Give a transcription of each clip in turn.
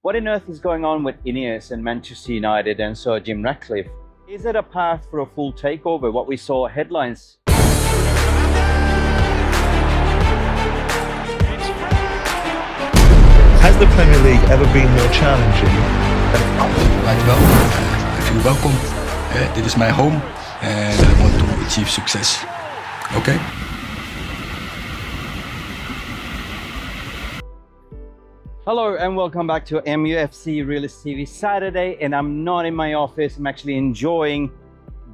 What on earth is going on with INEOS and Manchester United and Sir Jim Rattcliffe? Is it a path for a full takeover? What we saw headlines. Has the Premier League ever been more challenging? Dankjewel. I feel welcome. Dit is my home and I want to achieve success. Okay? Hello and welcome back to MUFC Realist TV Saturday, and I'm not in my office. I'm actually enjoying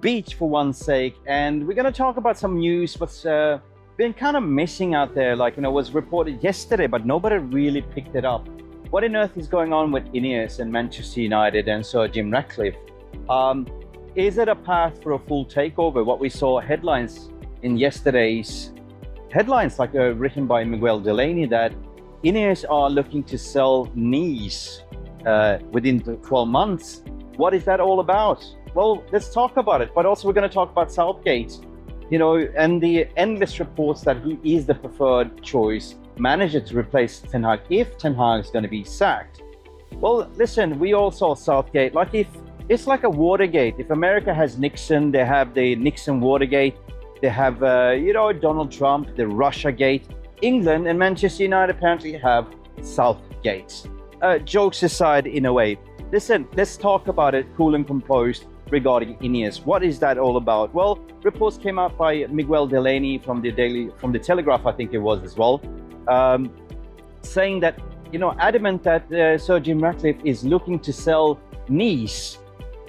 beach for one's sake, and we're going to talk about some news what's been kind of missing out there, like, was reported yesterday, but nobody really picked it up. What on earth is going on with INEOS and Manchester United and Sir Jim Rattcliffe? Is it a path for a full takeover? What we saw headlines in yesterday's headlines, like written by Miguel Delaney, that INEOS are looking to sell Nice within 12 months. What is that all about? Well, let's talk about it. But also we're going to talk about Southgate, and the endless reports that he is the preferred choice manager to replace Ten Hag if Ten Hag is going to be sacked. Well, listen, we all saw Southgate. Like, if it's like a Watergate. If America has Nixon, they have the Nixon Watergate. They have, Donald Trump, the Russia Gate. England and Manchester United apparently have Southgate. Jokes aside, in a way. Listen, let's talk about it cool and composed regarding INEOS. What is that all about? Well, reports came out by Miguel Delaney from the Telegraph, I think it was as well, saying that, adamant that Sir Jim Rattcliffe is looking to sell Nice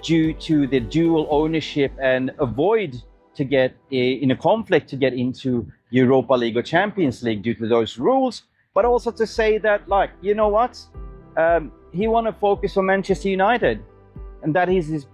due to the dual ownership and avoid to get in a conflict to get into Europa League or Champions League due to those rules, but also to say that, like, he want to focus on Manchester United, and that is his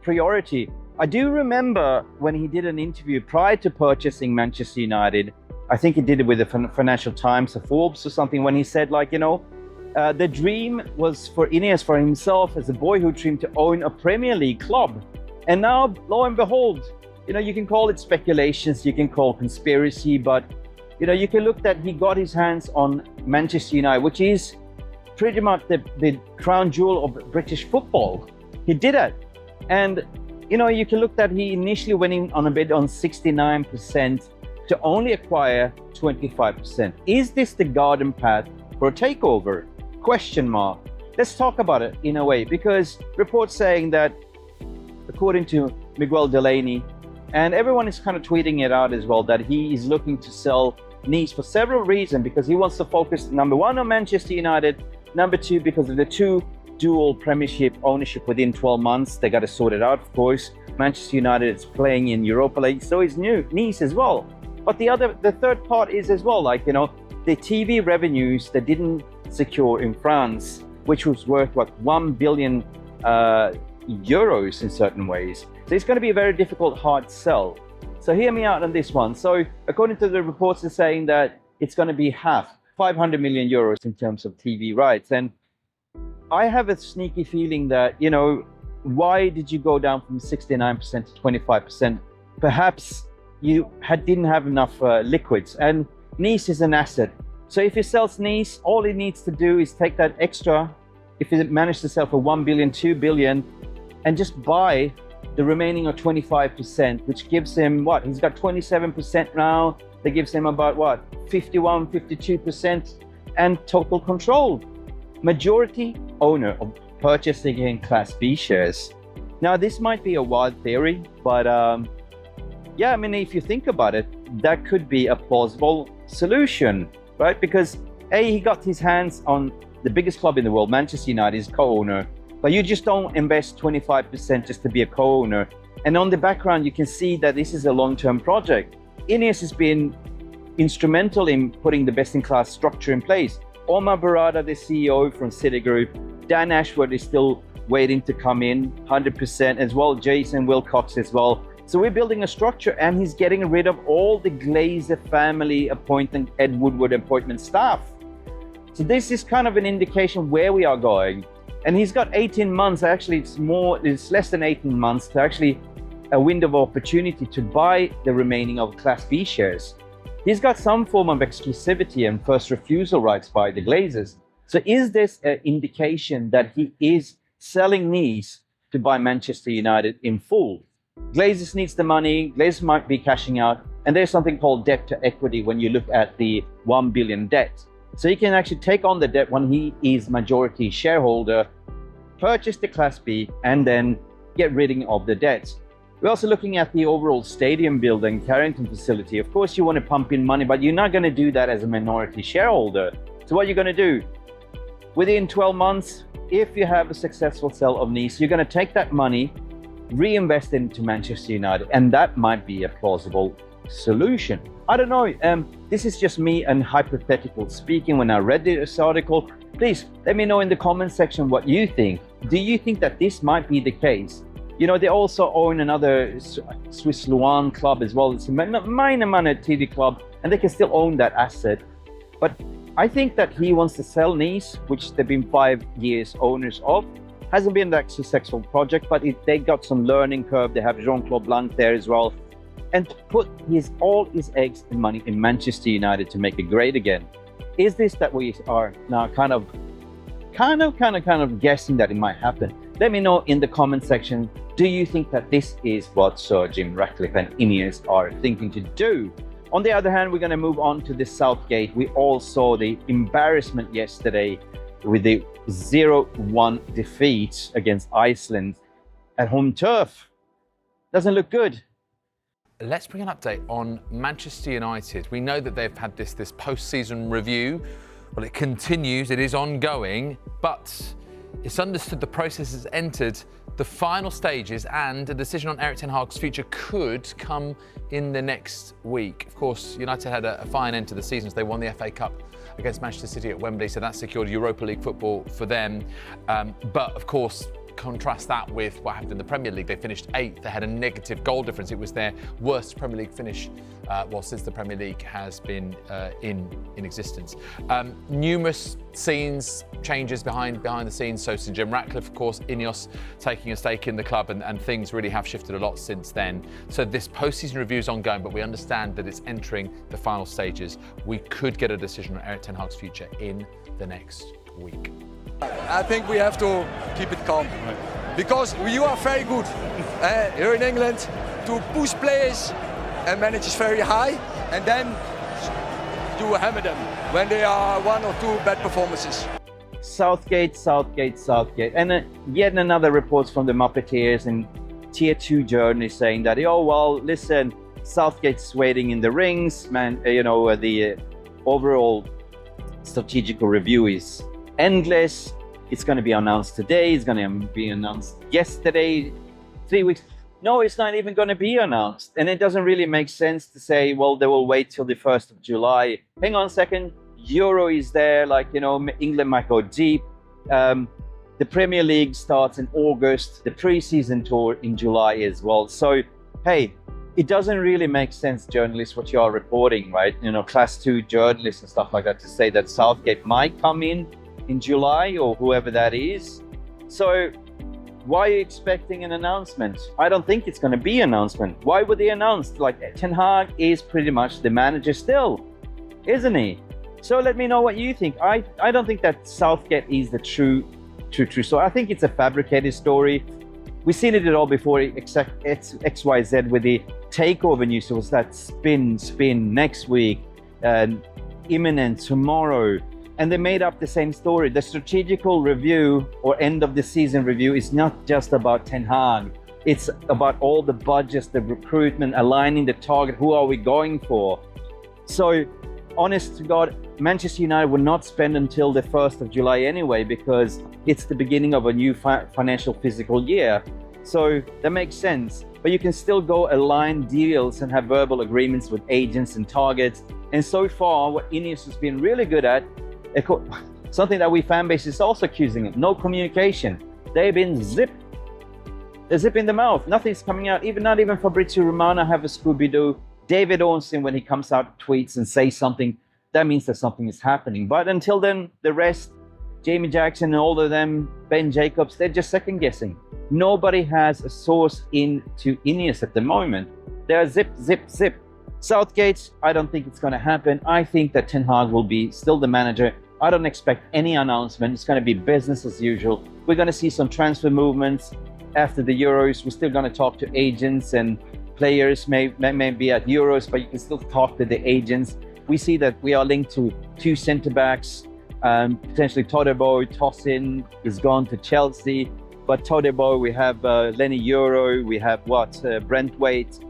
priority. I do remember when he did an interview prior to purchasing Manchester United. I think he did it with the Financial Times or Forbes or something, when he said, like, the dream was for INEOS, for himself as a boyhood dream, to own a Premier League club. And now, lo and behold, you can call it speculations, you can call conspiracy, but, you can look that he got his hands on Manchester United, which is pretty much the crown jewel of British football. He did it. And, you can look that he initially went in on a bid on 69% to only acquire 25%. Is this the garden path for a takeover? Question mark. Let's talk about it in a way, because reports saying that, according to Miguel Delaney, and everyone is kind of tweeting it out as well, that he is looking to sell Nice for several reasons, because he wants to focus, number one, on Manchester United, number two, because of the two dual Premiership ownership within 12 months. They got to sort it out, of course. Manchester United is playing in Europa League, so is Nice as well. But the third part is as well, like, the TV revenues they didn't secure in France, which was worth, 1 billion euros in certain ways. So it's going to be a very difficult, hard sell. So hear me out on this one. So according to the reports, they're saying that it's going to be half, 500 million euros in terms of TV rights. And I have a sneaky feeling that, why did you go down from 69% to 25%? Perhaps you didn't have enough liquids, and Nice is an asset. So if he sells Nice, all he needs to do is take that extra, if he managed to sell for 1 billion, 2 billion, and just buy the remaining of 25%, which gives him what? He's got 27% now. That gives him about what? 51, 52% and total control. Majority owner of purchasing in Class B shares. Now, this might be a wild theory, but if you think about it, that could be a plausible solution, right? Because he got his hands on the biggest club in the world, Manchester United, is co-owner. But you just don't invest 25% just to be a co-owner. And on the background, you can see that this is a long-term project. INEOS has been instrumental in putting the best-in-class structure in place. Omar Barada, the CEO from Citigroup, Dan Ashworth is still waiting to come in 100% as well, Jason Wilcox as well. So we're building a structure, and he's getting rid of all the Glazer family appointment, Ed Woodward appointment staff. So this is kind of an indication where we are going. And he's got 18 months, actually it's less than 18 months to actually a window of opportunity to buy the remaining of Class B shares. He's got some form of exclusivity and first refusal rights by the Glazers. So is this an indication that he is selling Nice to buy Manchester United in full? Glazer needs the money, Glazer might be cashing out, and there's something called debt to equity when you look at the 1 billion debt. So he can actually take on the debt when he is majority shareholder, purchase the Class B, and then get rid of the debt. We're also looking at the overall stadium building, Carrington facility. Of course, you want to pump in money, but you're not going to do that as a minority shareholder. So what are you going to do? Within 12 months, if you have a successful sale of Nice, you're going to take that money, reinvest into Manchester United, and that might be a plausible solution. I don't know. This is just me and hypothetical speaking. When I read this article, please let me know in the comment section what you think. Do you think that this might be the case? You know, they also own another Swiss Luan club as well. It's a minor manutd club, and they can still own that asset. But I think that he wants to sell Nice, which they've been 5 years owners of. Hasn't been that successful project, but they got some learning curve. They have Jean-Claude Blanc there as well. And put all his eggs and money in Manchester United to make it great again. Is this that we are now kind of guessing that it might happen? Let me know in the comment section. Do you think that this is what Sir Jim Rattcliffe and INEOS are thinking to do? On the other hand, we're going to move on to the Southgate. We all saw the embarrassment yesterday with the 0-1 defeat against Iceland at home turf. Doesn't look good. Let's bring an update on Manchester United. We know that they've had this post-season review. Well, it continues, it is ongoing, but it's understood the process has entered the final stages and a decision on Ten Hag's future could come in the next week. Of course, United had a fine end to the season as they won the FA Cup against Manchester City at Wembley, so that secured Europa League football for them. But of course, contrast that with what happened in the Premier League. They finished 8th. They had a negative goal difference. It was their worst Premier League finish since the Premier League has been in existence. Numerous changes behind the scenes. So Sir Jim Rattcliffe, of course, INEOS taking a stake in the club, and things really have shifted a lot since then. So this post-season review is ongoing, but we understand that it's entering the final stages. We could get a decision on Ten Hag's future in the next week. I think we have to keep it calm, because you are very good here in England to push players and managers very high, and then you hammer them when they are 1 or 2 bad performances. Southgate, and yet another report from the Mufc's and Tier 2 journalists saying that, oh well, listen, Southgate's waiting in the rings, man. The overall strategical review is endless. It's going to be announced today. It's going to be announced yesterday. 3 weeks. No, it's not even going to be announced. And it doesn't really make sense to say, well, they will wait till the 1st of July. Hang on a second. Euro is there. England might go deep. The Premier League starts in August. The pre-season tour in July as well. So, hey, it doesn't really make sense, journalists, what you are reporting, right? Class 2 journalists and stuff like that, to say that Southgate might come in July, or whoever that is. So why are you expecting an announcement? I don't think it's going to be an announcement. Why would they announce? Ten Hag is pretty much the manager still, isn't he? So let me know what you think. I don't think that Southgate is the true story. I think it's a fabricated story. We've seen it all before, XYZ with the takeover news. It was that spin next week, imminent tomorrow. And they made up the same story. The strategical review or end of the season review is not just about Ten Hag. It's about all the budgets, the recruitment, aligning the target. Who are we going for? So, honest to God, Manchester United will not spend until the 1st of July anyway, because it's the beginning of a new financial fiscal year. So that makes sense. But you can still go align deals and have verbal agreements with agents and targets. And so far, what INEOS has been really good at, something that we fan base is also accusing of, no communication. They've been zip in the mouth. Nothing's coming out. Not even Fabrizio Romano have a Scooby-Doo. David Ornstein, when he comes out, tweets and says something, that means that something is happening. But until then, the rest, Jamie Jackson and all of them, Ben Jacobs, they're just second guessing. Nobody has a source into INEOS at the moment. They're zip. Southgate, I don't think it's going to happen. I think that Ten Hag will be still the manager. I don't expect any announcement. It's going to be business as usual. We're going to see some transfer movements after the Euros. We're still going to talk to agents, and players may be at Euros, but you can still talk to the agents. We see that we are linked to 2 centre-backs, potentially Todebo. Tosin is gone to Chelsea, but Todebo, we have Lenny Euro, we have Brent Waite.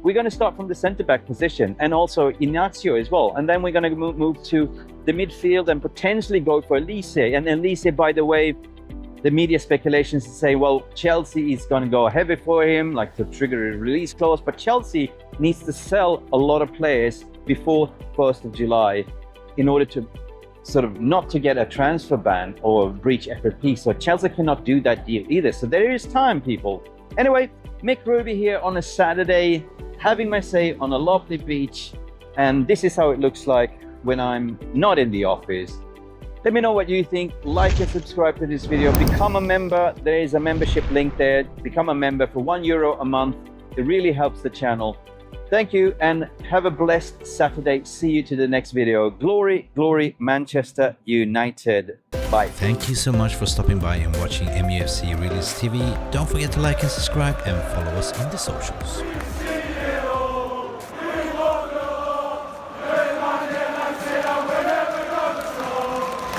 We're going to start from the centre-back position, and also Ignacio as well. And then we're going to move to the midfield and potentially go for Elise. And Elise, by the way, the media speculations say, well, Chelsea is going to go heavy for him, like to trigger a release clause. But Chelsea needs to sell a lot of players before 1st of July in order to sort of not to get a transfer ban or breach FFP. So Chelsea cannot do that deal either. So there is time, people. Anyway, Mick Ruby here on a Saturday, having my say on a lovely beach. And this is how it looks like when I'm not in the office. Let me know what you think. Like and subscribe to this video. Become a member. There is a membership link there. Become a member for €1 a month. It really helps the channel. Thank you and have a blessed Saturday. See you to the next video. Glory, glory, Manchester United. Bye. Thank you so much for stopping by and watching MUFC Realist TV. Don't forget to like and subscribe and follow us on the socials.